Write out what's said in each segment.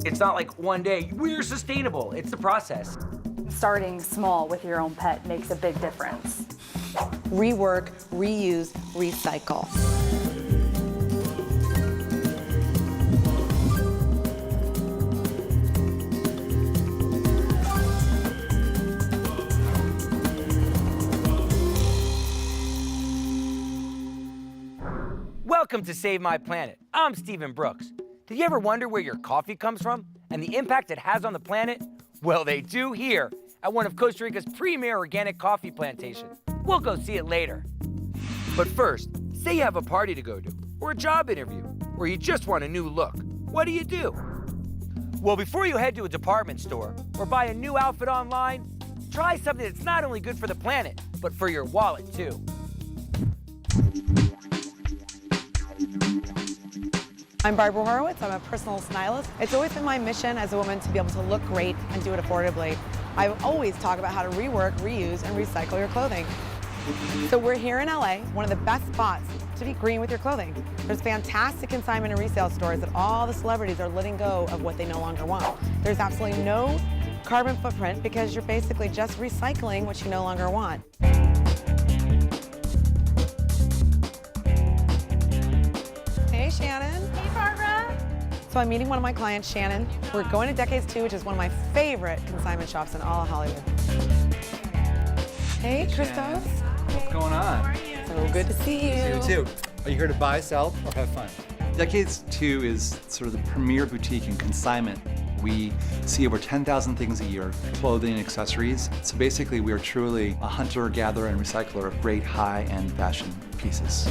It's not like one day, we're sustainable. It's the process. Starting small with your own pet makes a big difference. Rework, reuse, recycle. Welcome to Save My Planet. I'm Stephen Brooks. Did you ever wonder where your coffee comes from and the impact it has on the planet? Well, they do here at one of Costa Rica's premier organic coffee plantations. We'll go see it later. But first, say you have a party to go to, or a job interview, or you just want a new look. What do? Well, before you head to a department store or buy a new outfit online, try something that's not only good for the planet, but for your wallet too. I'm Barbara Horowitz. I'm a personal stylist. It's always been my mission as a woman to be able to look great and do it affordably. I always talk about how to rework, reuse, and recycle your clothing. So we're here in LA, one of the best spots to be green with your clothing. There's fantastic consignment and resale stores that all the celebrities are letting go of what they no longer want. There's absolutely no carbon footprint because you're basically just recycling what you no longer want. Hey, Shannon. Hey, Barbara. So I'm meeting one of my clients, Shannon. We're going to Decades 2, which is one of my favorite consignment shops in all of Hollywood. Hey, Christos. What's going on? How are you? So good to see you. You too. Are you here to buy, sell, or have fun? Decades 2 is sort of the premier boutique in consignment. We see over 10,000 things a year, clothing and accessories. So basically, we are truly a hunter, gatherer, and recycler of great high-end fashion pieces.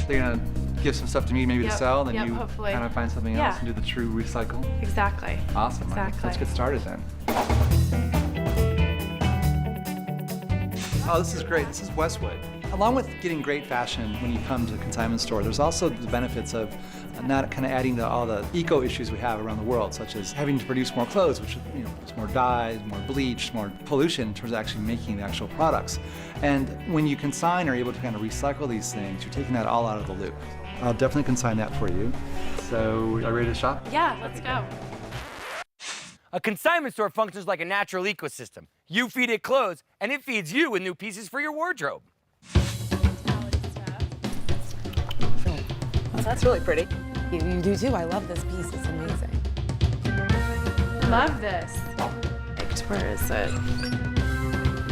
They're gonna give some stuff to me maybe to sell, then you hopefully. kind of find something else and do the true recycle. Exactly. Awesome. Exactly. Let's get started then. Oh, this is great. This is Westwood. Along with getting great fashion when you come to a consignment store, there's also the benefits of not kind of adding to all the eco issues we have around the world, such as having to produce more clothes, which is more dyes, more bleach, more pollution in terms of actually making the actual products. And when you consign or are able to kind of recycle these things, you're taking that all out of the loop. I'll definitely consign that for you. So, are you ready to shop? Yeah, let's go. A consignment store functions like a natural ecosystem. You feed it clothes, and it feeds you with new pieces for your wardrobe. That's really pretty. You do too. I love this piece. It's amazing. Love this. Where is it?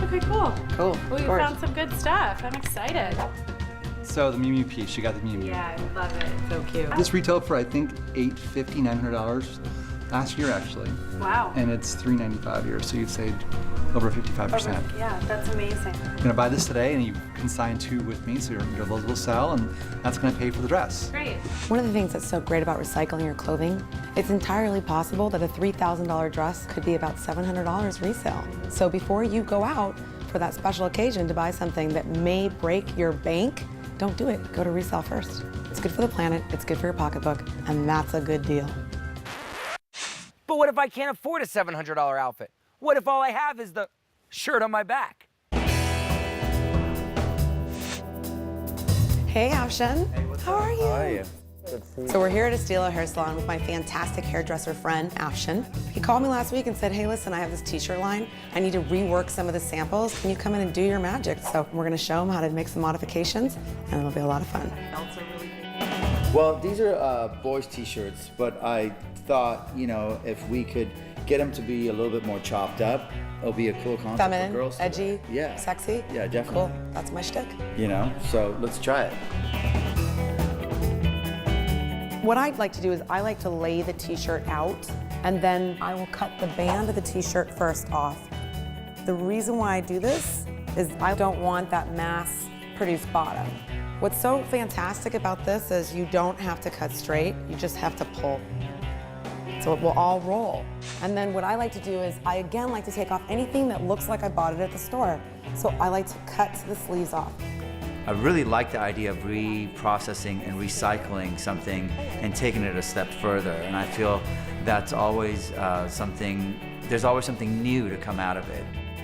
Okay, cool. Cool. Well, you found some good stuff. I'm excited. So the Miu Miu piece, you got the Miu Miu. Yeah, I love it. So cute. This retailed for I think $850, $900 last year actually, Wow. and it's $395 here, so you've saved over 55%. Yeah, that's amazing. You're gonna buy this today, and you consign 2 with me, so your loads will sell, and that's gonna pay for the dress. Great. One of the things that's so great about recycling your clothing, it's entirely possible that a $3,000 dress could be about $700 resale. So before you go out for that special occasion to buy something that may break your bank, don't do it. Go to resale first. It's good for the planet, it's good for your pocketbook, and that's a good deal. But what if I can't afford a $700 outfit? What if all I have is the shirt on my back? Hey, Afshan. How are you? How are you? Good to see you. So we're here at Estilo Hair Salon with my fantastic hairdresser friend, Afshan. He called me last week and said, hey, listen, I have this t-shirt line. I need to rework some of the samples. Can you come in and do your magic? So we're gonna show him how to make some modifications, and it'll be a lot of fun. Well, these are boys' t-shirts, but I thought, if we could get them to be a little bit more chopped up, it'll be a cool concept Feminine, for girls. to edgy, wear. Yeah. sexy. Yeah, definitely. Cool, that's my shtick. So let's try it. What I'd like to do is I like to lay the t-shirt out, and then I will cut the band of the t-shirt first off. The reason why I do this is I don't want that mass-produced bottom. What's so fantastic about this is you don't have to cut straight, you just have to pull. So it will all roll. And then what I like to do is I again like to take off anything that looks like I bought it at the store. So I like to cut the sleeves off. I really like the idea of reprocessing and recycling something and taking it a step further. And I feel that's always there's always something new to come out of it.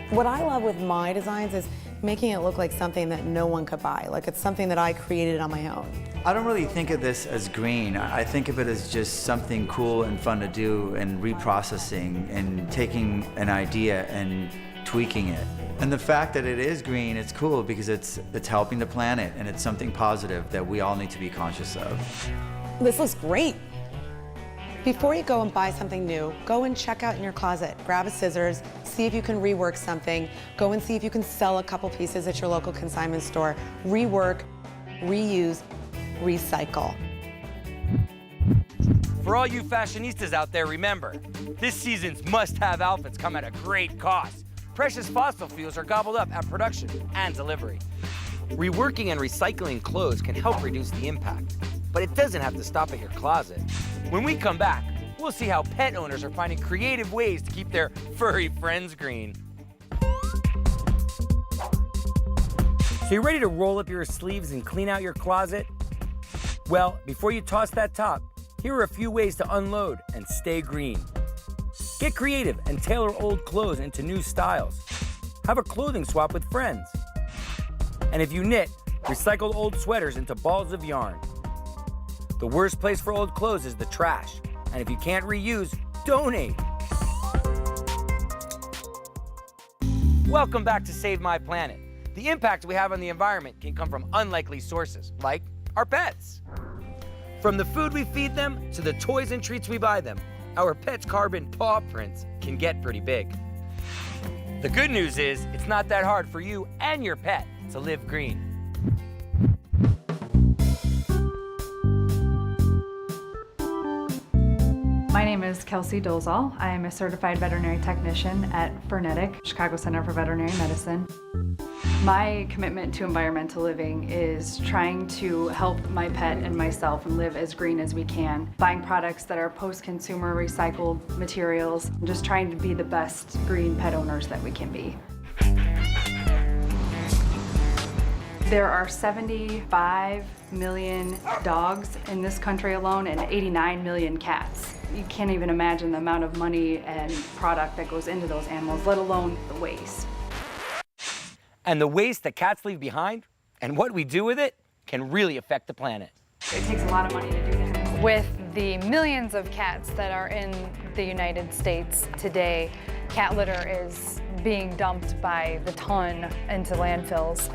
What I love with my designs is making it look like something that no one could buy, like it's something that I created on my own. I don't really think of this as green. I think of it as just something cool and fun to do, and reprocessing and taking an idea and tweaking it. And the fact that it is green, it's cool because it's helping the planet, and it's something positive that we all need to be conscious of. This looks great. Before you go and buy something new, go and check out in your closet. Grab a scissors, see if you can rework something. Go and see if you can sell a couple pieces at your local consignment store. Rework, reuse, recycle. For all you fashionistas out there, remember, this season's must-have outfits come at a great cost. Precious fossil fuels are gobbled up at production and delivery. Reworking and recycling clothes can help reduce the impact, but it doesn't have to stop at your closet. When we come back, we'll see how pet owners are finding creative ways to keep their furry friends green. So you ready to roll up your sleeves and clean out your closet? Well, before you toss that top, here are a few ways to unload and stay green. Get creative and tailor old clothes into new styles. Have a clothing swap with friends. And if you knit, recycle old sweaters into balls of yarn. The worst place for old clothes is the trash. And if you can't reuse, donate. Welcome back to Save My Planet. The impact we have on the environment can come from unlikely sources, like our pets. From the food we feed them to the toys and treats we buy them, our pets' carbon paw prints can get pretty big. The good news is it's not that hard for you and your pet to live green. My name is Kelsey Dolezal. I am a certified veterinary technician at Fernetic, Chicago Center for Veterinary Medicine. My commitment to environmental living is trying to help my pet and myself and live as green as we can. Buying products that are post-consumer recycled materials, and just trying to be the best green pet owners that we can be. There are 75 million dogs in this country alone and 89 million cats. You can't even imagine the amount of money and product that goes into those animals, let alone the waste. And the waste that cats leave behind and what we do with it can really affect the planet. It takes a lot of money to do that. With the millions of cats that are in the United States today, cat litter is being dumped by the ton into landfills.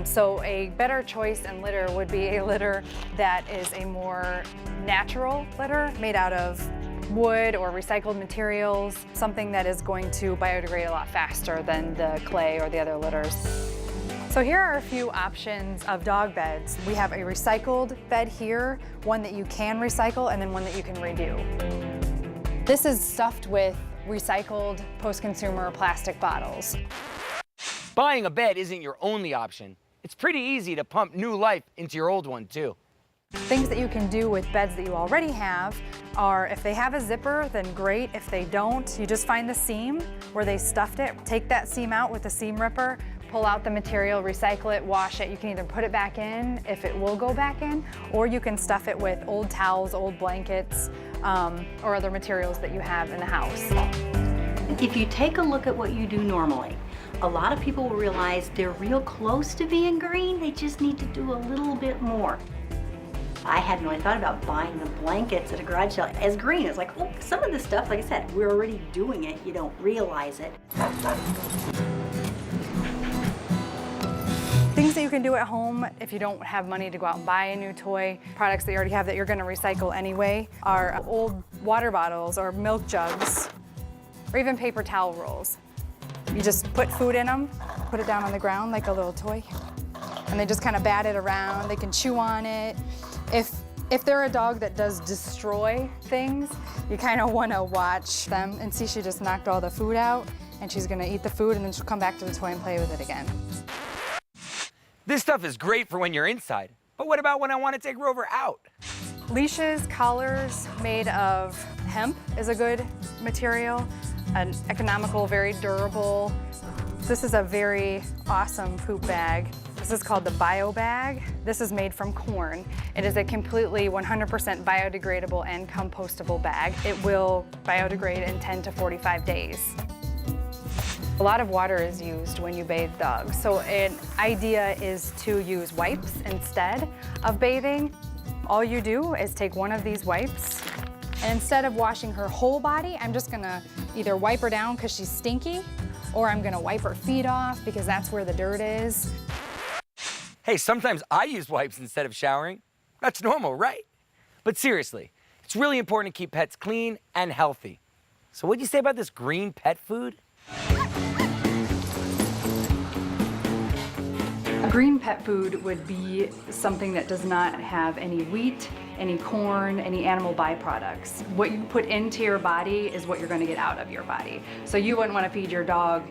So a better choice in litter would be a litter that is a more natural litter made out of wood or recycled materials, something that is going to biodegrade a lot faster than the clay or the other litters. So here are a few options of dog beds. We have a recycled bed here, one that you can recycle, and then one that you can redo. This is stuffed with recycled post-consumer plastic bottles. Buying a bed isn't your only option. It's pretty easy to pump new life into your old one too. Things that you can do with beds that you already have are, if they have a zipper, then great. If they don't, you just find the seam where they stuffed it. Take that seam out with a seam ripper, pull out the material, recycle it, wash it. You can either put it back in if it will go back in, or you can stuff it with old towels, old blankets, or other materials that you have in the house. If you take a look at what you do normally, a lot of people will realize they're real close to being green, they just need to do a little bit more. I hadn't really thought about buying the blankets at a garage sale as green. It's like, oh, some of this stuff, like I said, we're already doing it, you don't realize it. Things that you can do at home if you don't have money to go out and buy a new toy, products that you already have that you're going to recycle anyway, are old water bottles or milk jugs, or even paper towel rolls. You just put food in them, put it down on the ground like a little toy, and they just kind of bat it around. They can chew on it. If they're a dog that does destroy things, you kind of want to watch them and see she just knocked all the food out, and she's going to eat the food, and then she'll come back to the toy and play with it again. This stuff is great for when you're inside, but what about when I want to take Rover out? Leashes, collars made of hemp is a good material, an economical, very durable. This is a very awesome poop bag. This is called the Bio Bag. This is made from corn. It is a completely 100% biodegradable and compostable bag. It will biodegrade in 10 to 45 days. A lot of water is used when you bathe dogs, so an idea is to use wipes instead of bathing. All you do is take one of these wipes, and instead of washing her whole body, I'm just gonna either wipe her down because she's stinky, or I'm gonna wipe her feet off because that's where the dirt is. Hey, sometimes I use wipes instead of showering. That's normal, right? But seriously, it's really important to keep pets clean and healthy. So what'd you say about this green pet food? A green pet food would be something that does not have any wheat, any corn, any animal byproducts. What you put into your body is what you're going to get out of your body. So you wouldn't want to feed your dog,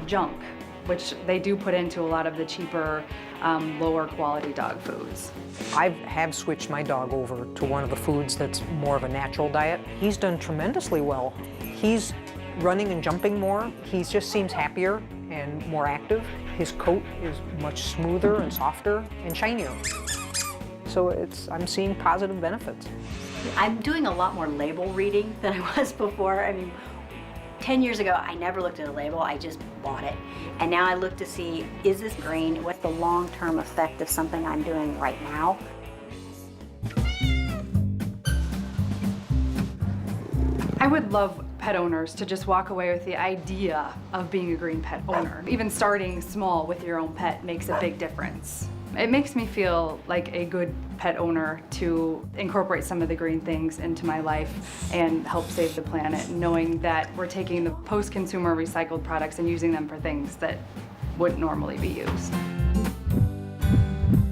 junk, which they do put into a lot of the cheaper, lower quality dog foods. I have switched my dog over to one of the foods that's more of a natural diet. He's done tremendously well. He's running and jumping more. He just seems happier and more active. His coat is much smoother and softer and shinier. So I'm seeing positive benefits. I'm doing a lot more label reading than I was before. I mean, 10 years ago, I never looked at a label, I just bought it. And now I look to see, is this green? What's the long-term effect of something I'm doing right now? I would love pet owners to just walk away with the idea of being a green pet owner. Even starting small with your own pet makes a big difference. It makes me feel like a good pet owner to incorporate some of the green things into my life and help save the planet, knowing that we're taking the post-consumer recycled products and using them for things that wouldn't normally be used.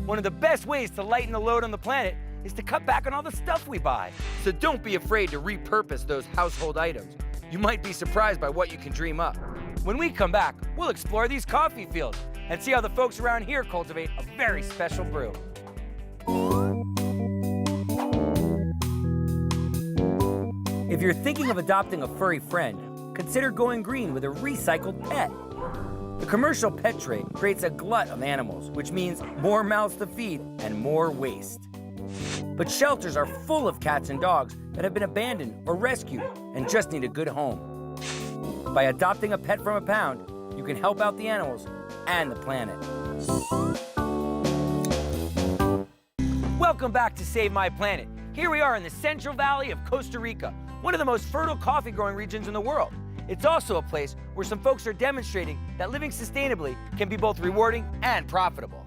One of the best ways to lighten the load on the planet is to cut back on all the stuff we buy. So don't be afraid to repurpose those household items. You might be surprised by what you can dream up. When we come back, we'll explore these coffee fields and see how the folks around here cultivate a very special brew. If you're thinking of adopting a furry friend, consider going green with a recycled pet. The commercial pet trade creates a glut of animals, which means more mouths to feed and more waste. But shelters are full of cats and dogs that have been abandoned or rescued and just need a good home. By adopting a pet from a pound, you can help out the animals and the planet. Welcome back to Save My Planet. Here we are in the Central Valley of Costa Rica, one of the most fertile coffee growing regions in the world. It's also a place where some folks are demonstrating that living sustainably can be both rewarding and profitable.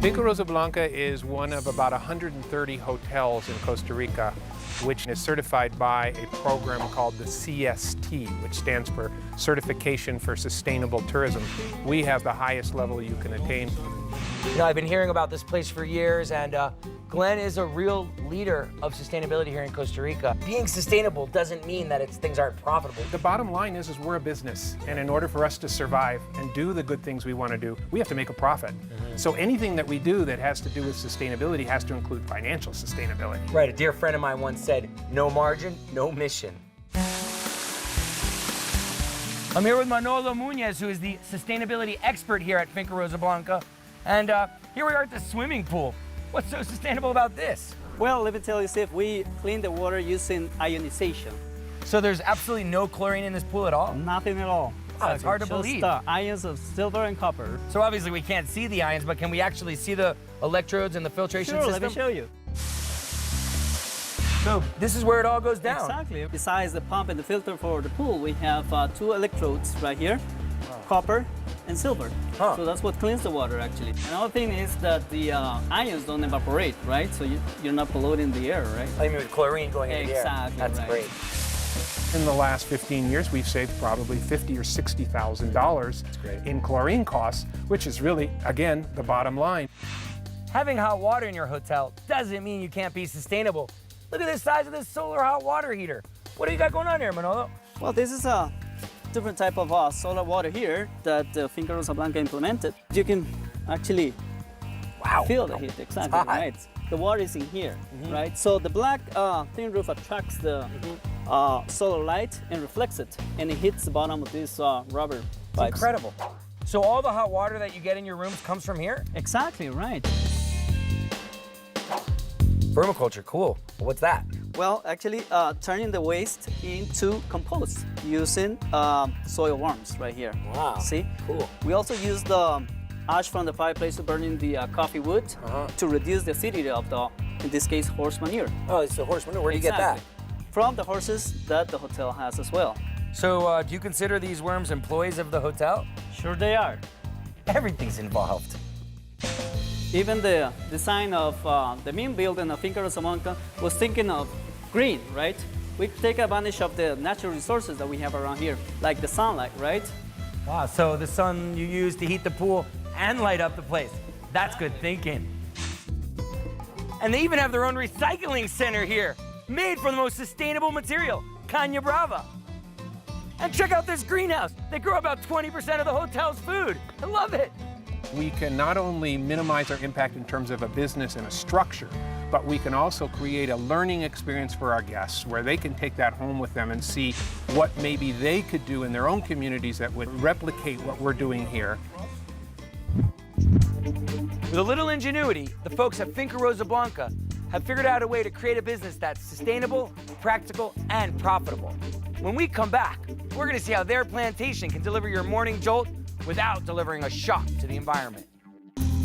Finca Rosa Blanca is one of about 130 hotels in Costa Rica, which is certified by a program called the CST, which stands for Certification for Sustainable Tourism. We have the highest level you can attain. I've been hearing about this place for years, and Glenn is a real leader of sustainability here in Costa Rica. Being sustainable doesn't mean that things aren't profitable. The bottom line is we're a business, and in order for us to survive and do the good things we want to do, we have to make a profit. So anything that we do that has to do with sustainability has to include financial sustainability. Right, a dear friend of mine once said, no margin, no mission. I'm here with Manolo Muñez, who is the sustainability expert here at Finca Rosa Blanca. And here we are at the swimming pool. What's so sustainable about this? Well, let me tell you, Steve, we clean the water using ionization. So there's absolutely no chlorine in this pool at all? Nothing at all. Wow, it's hard to believe. Just ions of silver and copper. So obviously we can't see the ions, but can we actually see the electrodes and the filtration system? Sure, let me show you. So this is where it all goes down. Exactly. Besides the pump and the filter for the pool, we have 2 electrodes right here, copper and silver. So that's what cleans the water, actually. Another thing is that the ions don't evaporate, right? So you're not polluting the air, right? I mean, with chlorine going into the air. Exactly. That's right. great. In the last 15 years, we've saved probably $50,000 or $60,000 in chlorine costs, which is really, again, the bottom line. Having hot water in your hotel doesn't mean you can't be sustainable. Look at the size of this solar hot water heater. What do you got going on here, Manolo? Well, this is a different type of solar water here that Finca Rosa Blanca implemented. You can actually feel the heat, exactly, right? The water is in here, right? So the black thin roof attracts the solar light and reflects it, and it hits the bottom of these rubber pipes. It's incredible. So all the hot water that you get in your rooms comes from here? Exactly, right. Permaculture, cool. What's that? Well, actually, turning the waste into compost using soil worms right here. Wow. See? Cool. We also use the ash from the fireplace burning the coffee wood to reduce the acidity of the, in this case, horse manure. Oh, it's the horse manure. Where do you get that? From the horses that the hotel has as well. So do you consider these worms employees of the hotel? Sure they are. Everything's involved. Even the design of the main building of Finca Rosa Blanca was thinking of green, right? We take advantage of the natural resources that we have around here, like the sunlight, right? Wow, so the sun you use to heat the pool and light up the place. That's good thinking. And they even have their own recycling center here, made from the most sustainable material, Caña Brava. And check out this greenhouse. They grow about 20% of the hotel's food. I love it. We can not only minimize our impact in terms of a business and a structure, but we can also create a learning experience for our guests where they can take that home with them and see what maybe they could do in their own communities that would replicate what we're doing here. With a little ingenuity, the folks at Finca Rosa Blanca have figured out a way to create a business that's sustainable, practical, and profitable. When we come back, we're gonna see how their plantation can deliver your morning jolt without delivering a shock to the environment.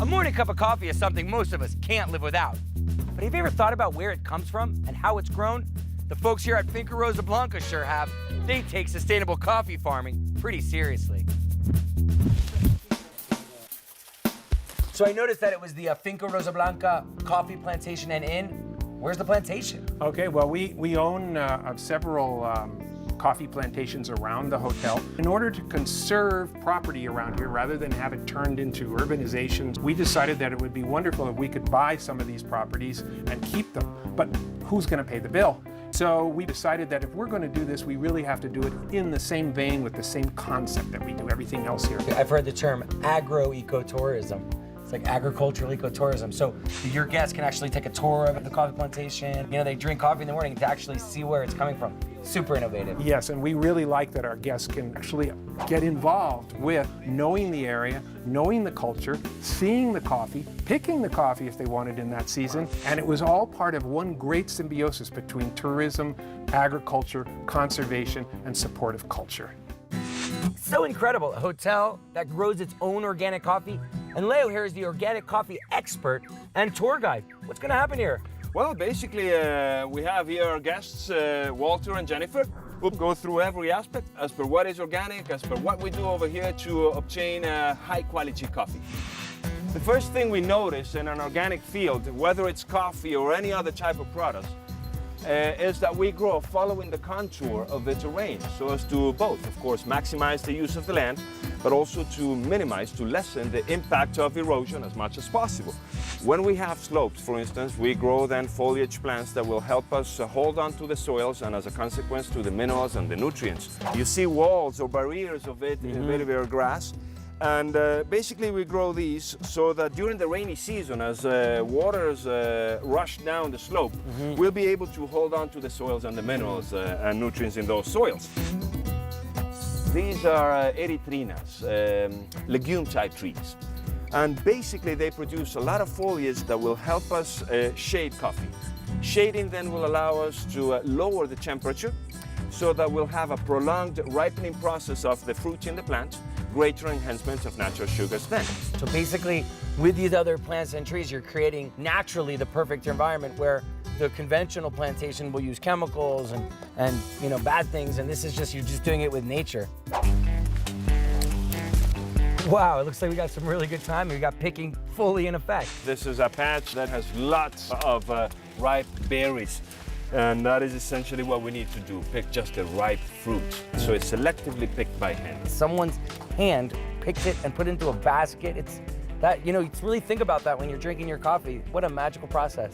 A morning cup of coffee is something most of us can't live without. But have you ever thought about where it comes from and how it's grown? The folks here at Finca Rosa Blanca sure have. They take sustainable coffee farming pretty seriously. So I noticed that it was the Finca Rosa Blanca coffee plantation and inn. Where's the plantation? Okay, well, we own several coffee plantations around the hotel. In order to conserve property around here, rather than have it turned into urbanizations, we decided that it would be wonderful if we could buy some of these properties and keep them. But who's going to pay the bill? So we decided that if we're going to do this, we really have to do it in the same vein with the same concept that we do everything else here. I've heard the term agro-ecotourism. It's like agricultural ecotourism. So your guests can actually take a tour of the coffee plantation. You know, they drink coffee in the morning to actually see where it's coming from. Super innovative. Yes, and we really like that our guests can actually get involved with knowing the area, knowing the culture, seeing the coffee, picking the coffee if they wanted in that season. And it was all part of one great symbiosis between tourism, agriculture, conservation, and supportive culture. So incredible, a hotel that grows its own organic coffee. And Leo here is the organic coffee expert and tour guide. What's gonna happen here? Well, basically, we have here our guests, Walter and Jennifer, who go through every aspect as per what is organic, as per what we do over here to obtain high quality coffee. The first thing we notice in an organic field, whether it's coffee or any other type of product, is that we grow following the contour of the terrain, so as to both, of course, maximize the use of the land, but also to minimize, to lessen the impact of erosion as much as possible. When we have slopes, for instance, we grow then foliage plants that will help us hold on to the soils and as a consequence to the minerals and the nutrients. You see walls or barriers of it in very grass. And basically we grow these so that during the rainy season, as waters rush down the slope, we'll be able to hold on to the soils and the minerals and nutrients in those soils. These are erythrinas, legume-type trees. And basically they produce a lot of foliage that will help us shade coffee. Shading then will allow us to lower the temperature so that we'll have a prolonged ripening process of the fruit in the plant, greater enhancement of natural sugars then. So basically, with these other plants and trees, you're creating naturally the perfect environment where the conventional plantation will use chemicals and you know, bad things, and this is just, you're just doing it with nature. Wow, it looks like we got some really good time. We got picking fully in effect. This is a patch that has lots of ripe berries. And that is essentially what we need to do, pick just the ripe fruit. So it's selectively picked by hand. Someone's hand picked it and put it into a basket. It's that, you know, you really think about that when you're drinking your coffee. What a magical process.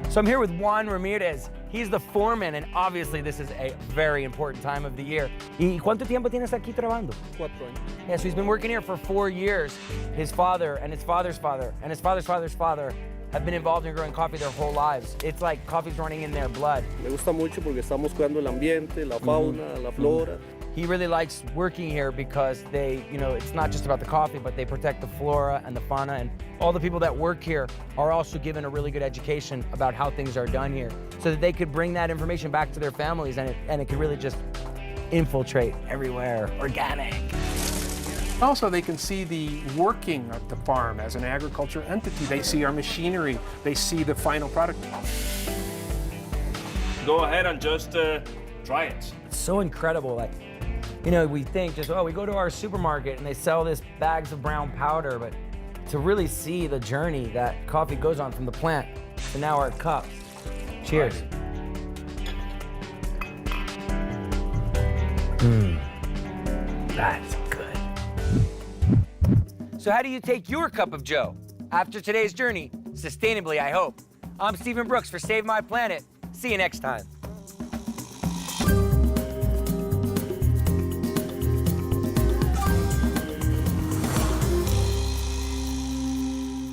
So I'm here with Juan Ramirez. He's the foreman, and obviously this is a very important time of the year. ¿Y cuánto tiempo tienes aquí trabajando? 4 años. Yeah, so he's been working here for 4 years. His father and his father's father and his father's father's father have been involved in growing coffee their whole lives. It's like coffee's running in their blood. Me gusta mucho porque estamos cuidando el ambiente, la fauna, la flora. He really likes working here because they, you know, it's not just about the coffee, but they protect the flora and the fauna, and all the people that work here are also given a really good education about how things are done here so that they could bring that information back to their families, and it could really just infiltrate everywhere. Organic. Also, they can see the working of the farm as an agriculture entity. They see our machinery. They see the final product. Go ahead and just try it. It's so incredible. Like, you know, we think just, oh, we go to our supermarket and they sell this bags of brown powder, but to really see the journey that coffee goes on from the plant to now our cups. Cheers. That's good. So how do you take your cup of joe after today's journey? Sustainably, I hope. I'm Stephen Brooks for Save My Planet. See you next time.